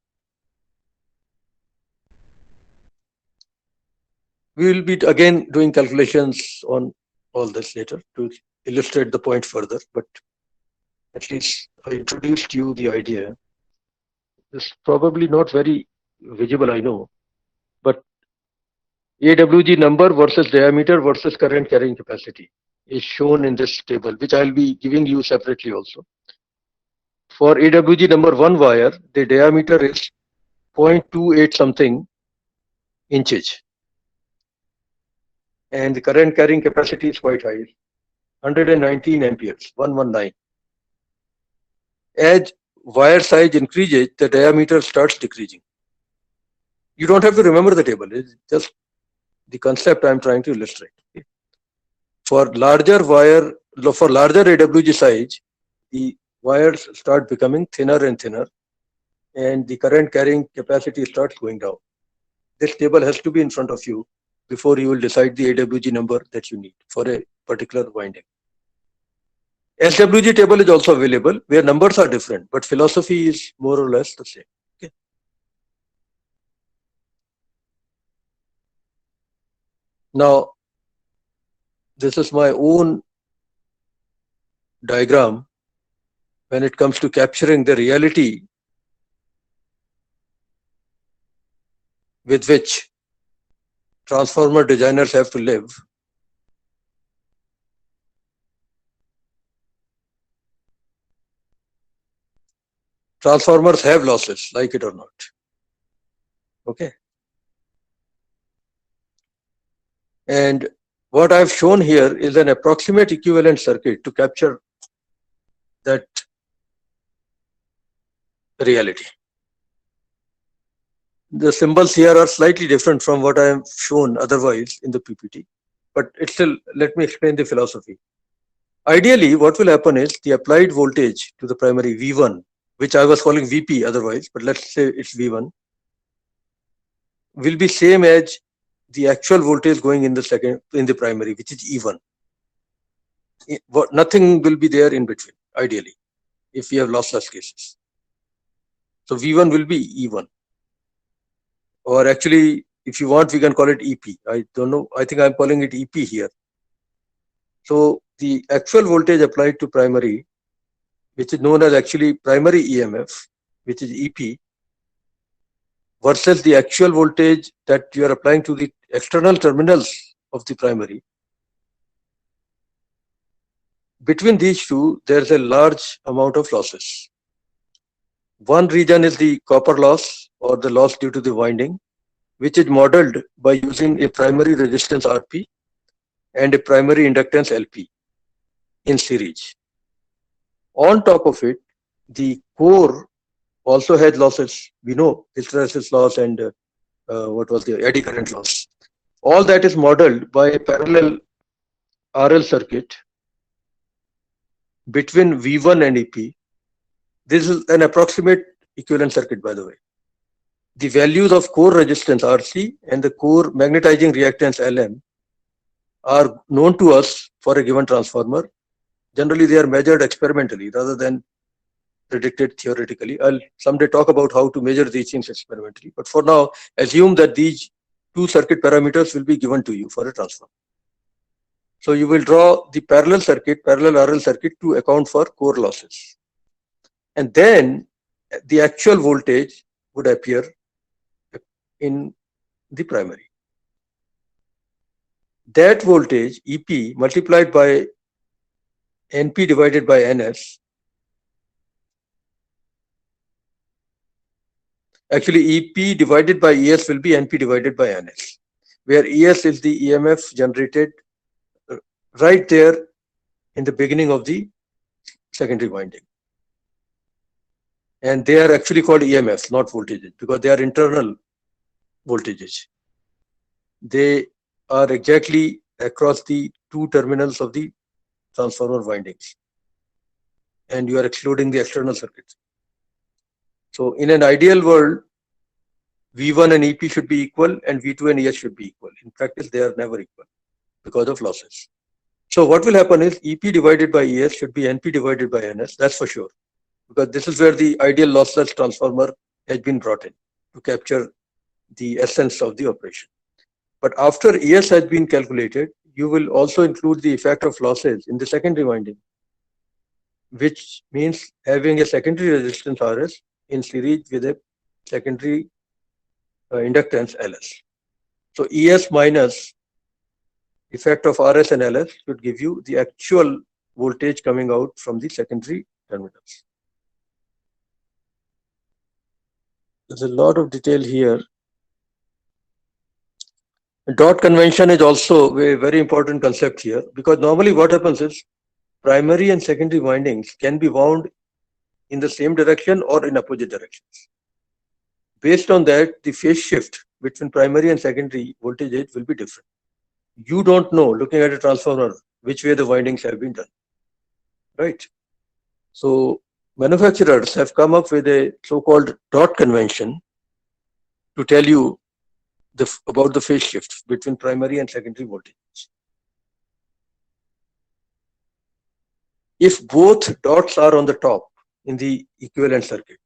We will be again doing calculations on all this later to illustrate the point further, but at least I introduced you the idea. It's probably not very visible, I know, but AWG number versus diameter versus current carrying capacity is shown in this table, which I'll be giving you separately also. For AWG number 1 wire, the diameter is 0.28 something inches. And the current carrying capacity is quite high, 119 amperes, 119. As wire size increases, the diameter starts decreasing. You don't have to remember the table, it's just the concept I'm trying to illustrate. For larger AWG size, the wires start becoming thinner and thinner, and the current carrying capacity starts going down. This table has to be in front of you before you will decide the AWG number that you need for a particular winding. SWG table is also available where numbers are different, but philosophy is more or less the same. Okay. Now, this is my own diagram when it comes to capturing the reality with which transformer designers have to live. Transformers have losses, like it or not. Okay. And what I've shown here is an approximate equivalent circuit to capture that reality. The symbols here are slightly different from what I have shown otherwise in the PPT, but it's still, let me explain the philosophy. Ideally, what will happen is the applied voltage to the primary V1, which I was calling VP otherwise, but let's say it's V1, will be same as the actual voltage going in the primary, which is E1. Nothing will be there in between, ideally, if we have lossless cases. So V1 will be E1. Or actually, if you want, we can call it EP. I don't know. I think I'm calling it EP here. So the actual voltage applied to primary, which is known as actually primary EMF, which is EP, versus the actual voltage that you are applying to the external terminals of the primary. Between these two, there's a large amount of losses. One region is the copper loss or the loss due to the winding, which is modeled by using a primary resistance RP and a primary inductance LP in series. On top of it, the core also has losses. We know hysteresis loss and what was the eddy current loss. All that is modeled by a parallel RL circuit between V1 and EP. This is an approximate equivalent circuit, by the way. The values of core resistance RC and the core magnetizing reactance LM are known to us for a given transformer. Generally, they are measured experimentally rather than predicted theoretically. I'll someday talk about how to measure these things experimentally. But for now, assume that these two circuit parameters will be given to you for a transformer. So you will draw the parallel RL circuit to account for core losses. And then the actual voltage would appear in the primary. That voltage, EP, multiplied by NP divided by NS, actually EP divided by ES will be NP divided by NS, where ES is the EMF generated right there in the beginning of the secondary winding. And they are actually called EMFs, not voltages, because they are internal voltages. They are exactly across the two terminals of the transformer windings. And you are excluding the external circuits. So in an ideal world, V1 and EP should be equal and V2 and ES should be equal. In practice, they are never equal because of losses. So what will happen is EP divided by ES should be NP divided by NS, that's for sure. Because this is where the ideal lossless transformer has been brought in to capture the essence of the operation. But after ES has been calculated, you will also include the effect of losses in the secondary winding, which means having a secondary resistance RS in series with a secondary inductance LS. So ES minus effect of RS and LS should give you the actual voltage coming out from the secondary terminals. There's a lot of detail here. Dot convention is also a very important concept here, because normally what happens is primary and secondary windings can be wound in the same direction or in opposite directions. Based on that, the phase shift between primary and secondary voltage will be different. You don't know, looking at a transformer, which way the windings have been done, right? So manufacturers have come up with a so-called dot convention to tell you about the phase shift between primary and secondary voltages. If both dots are on the top in the equivalent circuit,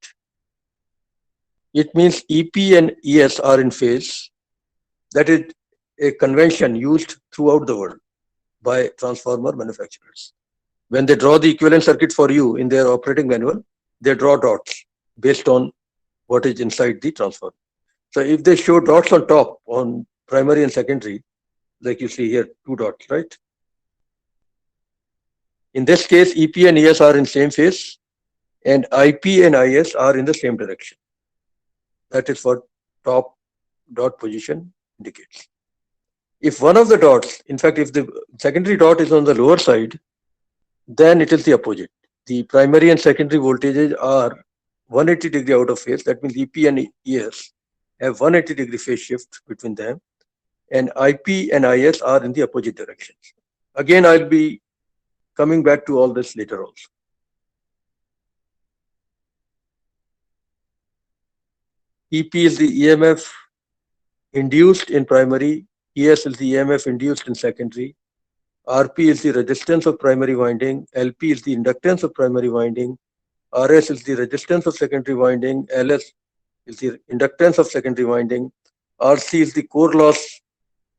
it means EP and ES are in phase. That is a convention used throughout the world by transformer manufacturers. When they draw the equivalent circuit for you in their operating manual, they draw dots based on what is inside the transformer. So if they show dots on top on primary and secondary, like you see here, two dots, right? In this case, EP and ES are in same phase and IP and IS are in the same direction. That is what top dot position indicates. If one of the dots, in fact, if the secondary dot is on the lower side, then it is the opposite. The primary and secondary voltages are 180 degree out of phase. That means EP and ES have 180 degree phase shift between them, and IP and IS are in the opposite directions. Again, I'll be coming back to all this later also. EP is the EMF induced in primary, ES is the EMF induced in secondary, RP is the resistance of primary winding, LP is the inductance of primary winding, RS is the resistance of secondary winding, LS is the inductance of secondary winding, RC is the core loss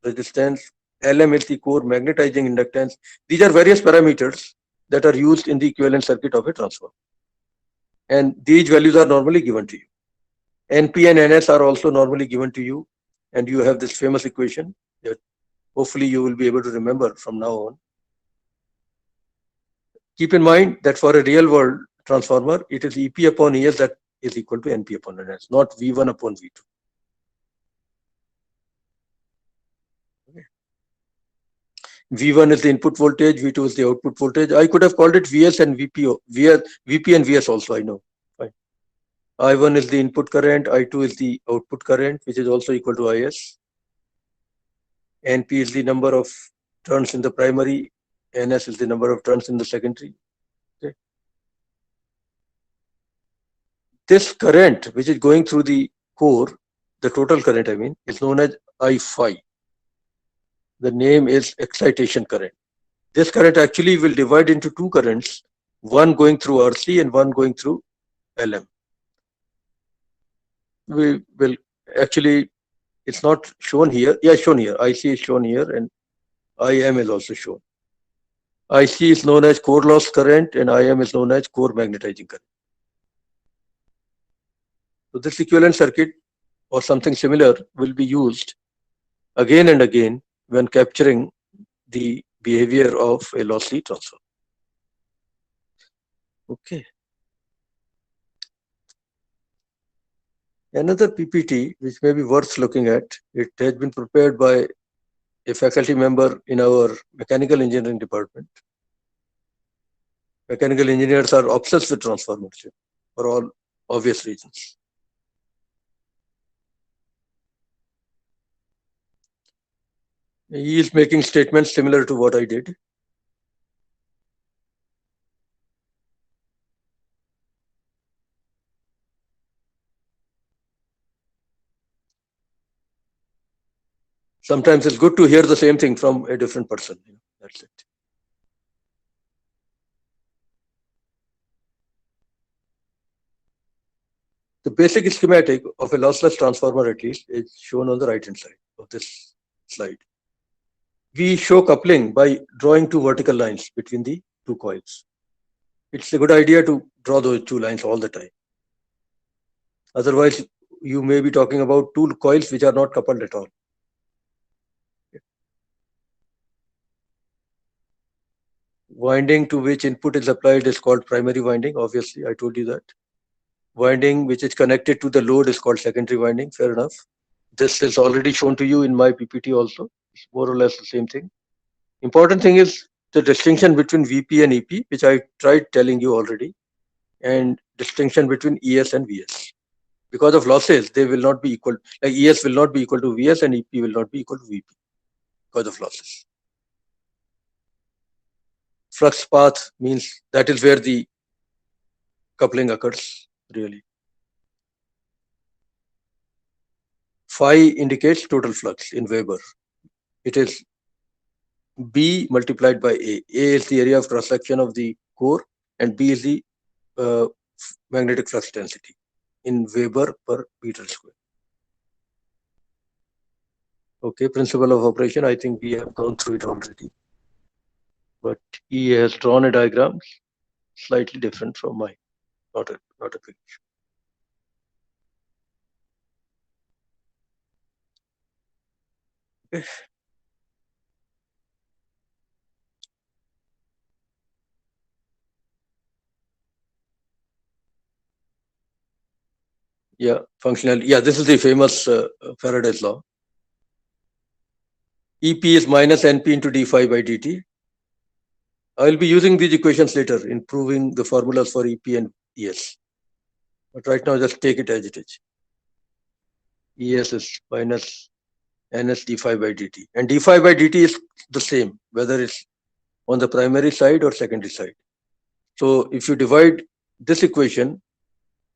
resistance, LM is the core magnetizing inductance. These are various parameters that are used in the equivalent circuit of a transformer. And these values are normally given to you. NP and NS are also normally given to you. And you have this famous equation that hopefully you will be able to remember from now on. Keep in mind that for a real world transformer, it is EP upon ES that is equal to NP upon NS, not V1 upon V2. Okay. V1 is the input voltage, V2 is the output voltage. I could have called it VS and VP and VS also, I know. Fine. I1 is the input current, I2 is the output current, which is also equal to Is. NP is the number of turns in the primary, Ns is the number of turns in the secondary. Okay. This current, which is going through the core, the total current, I mean, is known as I phi. The name is excitation current. This current actually will divide into two currents, one going through RC and one going through LM. We will actually, it's not shown here. Yeah, shown here. IC is shown here and IM is also shown. IC is known as core loss current and IM is known as core magnetizing current. So this equivalent circuit or something similar will be used again and again when capturing the behavior of a lossy transformer. Okay. Another PPT which may be worth looking at, it has been prepared by a faculty member in our mechanical engineering department. Mechanical engineers are obsessed with transformers for all obvious reasons. He is making statements similar to what I did. Sometimes it's good to hear the same thing from a different person. That's it. The basic schematic of a lossless transformer, at least, is shown on the right-hand side of this slide. We show coupling by drawing two vertical lines between the two coils. It's a good idea to draw those two lines all the time. Otherwise, you may be talking about two coils which are not coupled at all. Winding to which input is applied is called primary winding. Obviously, I told you that. Winding which is connected to the load is called secondary winding. Fair enough. This is already shown to you in my PPT also. It's more or less the same thing. Important thing is the distinction between VP and EP, which I tried telling you already, and distinction between ES and VS. Because of losses, they will not be equal. Like ES will not be equal to VS and EP will not be equal to VP because of losses. Flux path means that is where the coupling occurs, really. Phi indicates total flux in Weber. It is B multiplied by A. A is the area of cross section of the core and B is the magnetic flux density in Weber per meter square. Okay, principle of operation, I think we have gone through it already. But he has drawn a diagram slightly different from mine. Not a big issue. Okay. Yeah, functional. Yeah, this is the famous Faraday's law. EP is minus NP into d phi by dt. I will be using these equations later in proving the formulas for EP and ES. But right now, just take it as it is. ES is minus NS d phi by dt. And d phi by dt is the same, whether it's on the primary side or secondary side. So if you divide this equation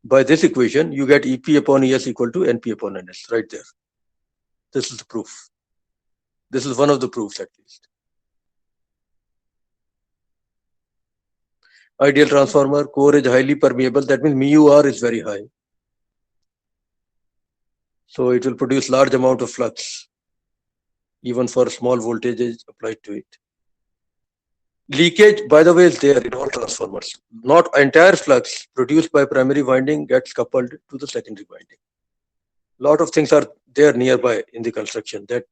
by this equation, you get EP upon ES equal to NP upon NS, right there. This is the proof. This is one of the proofs, at least. Ideal transformer, core is highly permeable. That means mu R is very high. So it will produce large amount of flux, even for small voltages applied to it. Leakage, by the way, is there in all transformers. Not entire flux produced by primary winding gets coupled to the secondary winding. A lot of things are there nearby in the construction that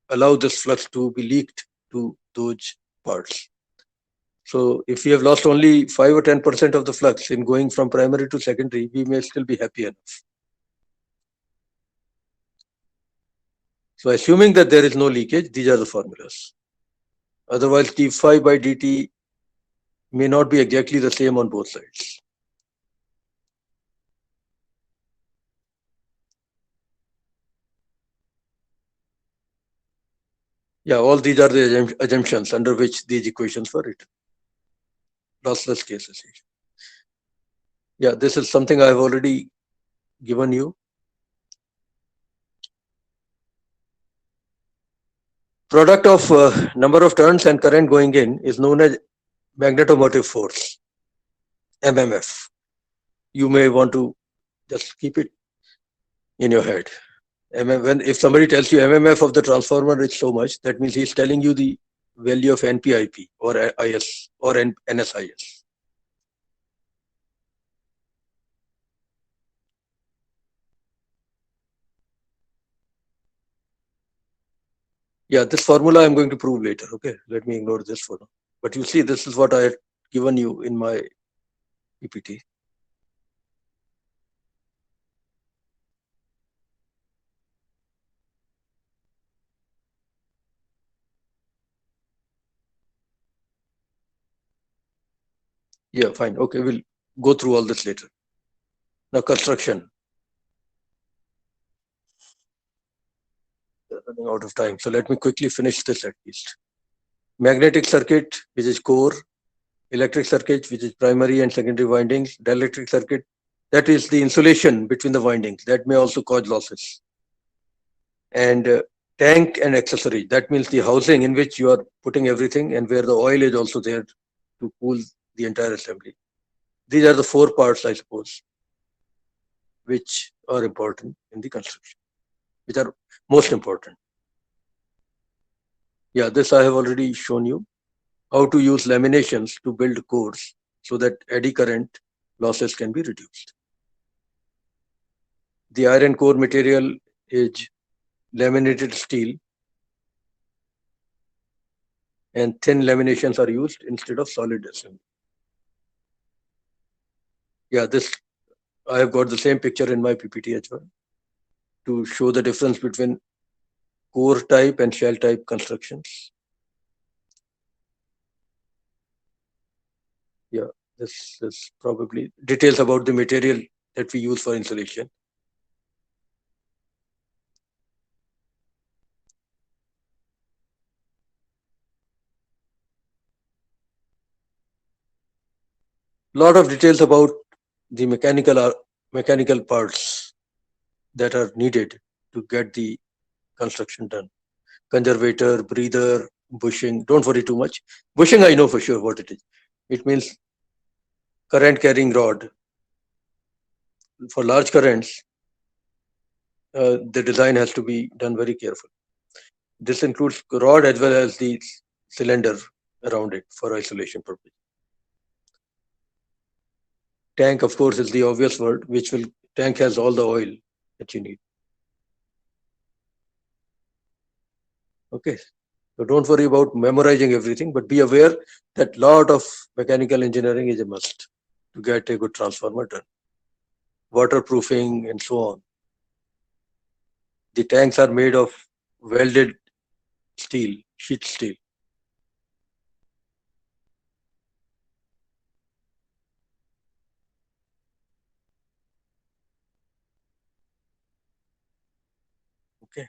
allow this flux to be leaked to those parts. So if we have lost only 5 or 10% of the flux in going from primary to secondary, we may still be happy enough. So assuming that there is no leakage, these are the formulas. Otherwise, d phi by dt may not be exactly the same on both sides. Yeah, all these are the assumptions under which these equations were written. Lossless cases. Yeah, this is something I have already given you. Product of number of turns and current going in is known as magnetomotive force, MMF. You may want to just keep it in your head. When if somebody tells you MMF of the transformer is so much, that means he's telling you the value of NPIP or IS or NSIS. Yeah, this formula I'm going to prove later. Okay, let me ignore this for now. But you see, this is what I had given you in my PPT. Yeah, fine. Okay, we'll go through all this later. Now, construction. We're running out of time. So let me quickly finish this at least. Magnetic circuit, which is core. Electric circuit, which is primary and secondary windings. Dielectric circuit, that is the insulation between the windings. That may also cause losses. And tank and accessory, that means the housing in which you are putting everything and where the oil is also there to cool the entire assembly. These are the four parts, I suppose, which are important in the construction, which are most important. Yeah, this I have already shown you. How to use laminations to build cores so that eddy current losses can be reduced. The iron core material is laminated steel, and thin laminations are used instead of solid assembly. Yeah, this I have got the same picture in my PPT as well to show the difference between core type and shell type constructions. Yeah, this is probably details about the material that we use for insulation. Lot of details about the mechanical parts that are needed to get the construction done. Conservator, breather, bushing. Don't worry too much. Bushing, I know for sure what it is. It means current carrying rod. For large currents, the design has to be done very carefully. This includes rod as well as the cylinder around it for isolation purpose. Tank, of course, is the obvious word, which will tank has all the oil that you need. Okay, so don't worry about memorizing everything, but be aware that lot of mechanical engineering is a must to get a good transformer done. Waterproofing and so on. The tanks are made of welded steel, sheet steel. Okay.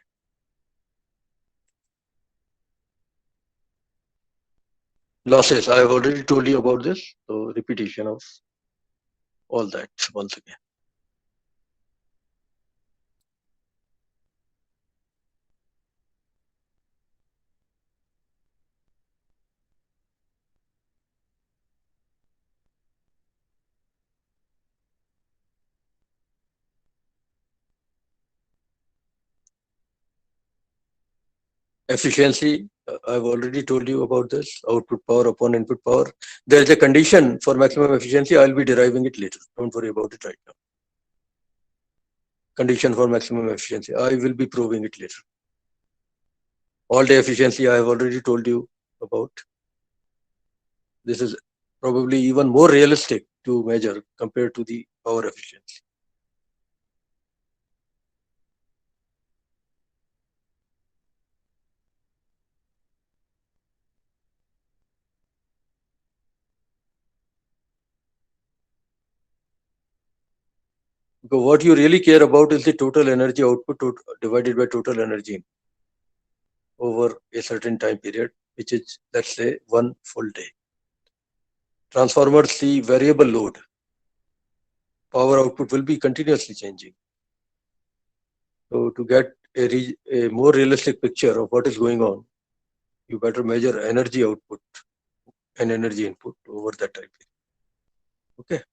Losses, I have already told you about this. So repetition of all that once again. Efficiency, I've already told you about this. Output power upon input power. There is a condition for maximum efficiency. I'll be deriving it later. Don't worry about it right now. Condition for maximum efficiency. I will be proving it later. All day efficiency, I have already told you about. This is probably even more realistic to measure compared to the power efficiency. Because what you really care about is the total energy output divided by total energy. over a certain time period, which is, let's say, one full day. Transformers see variable load. Power output will be continuously changing. So to get a more realistic picture of what is going on, you better measure energy output and energy input over that time period. Okay.